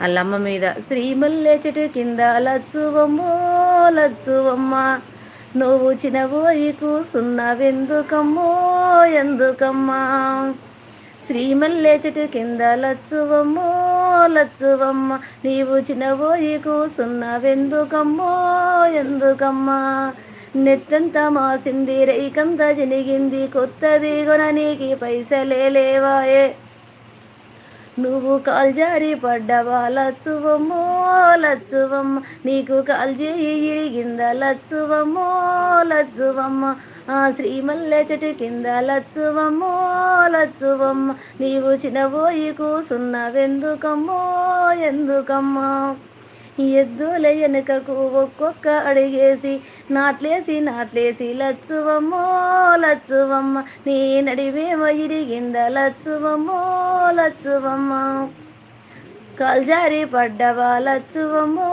అల్లమ్మ మీద శ్రీమల్లె చెట్టు కింద లచ్చువమ్మో లచ్చువమ్మ నువ్వు చినబోయి కూసున్నవెందుకమ్మో ఎందుకమ్మా శ్రీమల్లె చెట్టు కింద లచ్చువమ్మో లచ్చువమ్మ నీవు చినబోయి కూసున్నవెందుకమ్మో ఎందుకమ్మా నెత్తంతా మాసింది రైకంత జనిగింది కొత్తది కొననీకి పైసలే లేవాయే నువ్వు కాల్జారి పడ్డవా లచ్చువమ్మో లచ్చువమ్మ నీకు కాల్జేయి ఇరిగిందా లచ్చువమ్మో లచ్చువమ్మ ఆ శ్రీమల్లె చెట్టు కింద లచ్చువమ్మో లచ్చువమ్మ నీవు చినబోయి కూసున్నవెందుకమ్మో ఎందుకమ్మా ఎద్దుల వెనుకకు ఒక్కొక్క అడిగేసి నాట్లేసి లచ్చువమ్మో లచ్చువమ్మ నీ నడివేమో ఇరిగింద లచ్చువమ్మో లచ్చువమ్మ కాల్జారి పడ్డవా లచ్చువమ్మో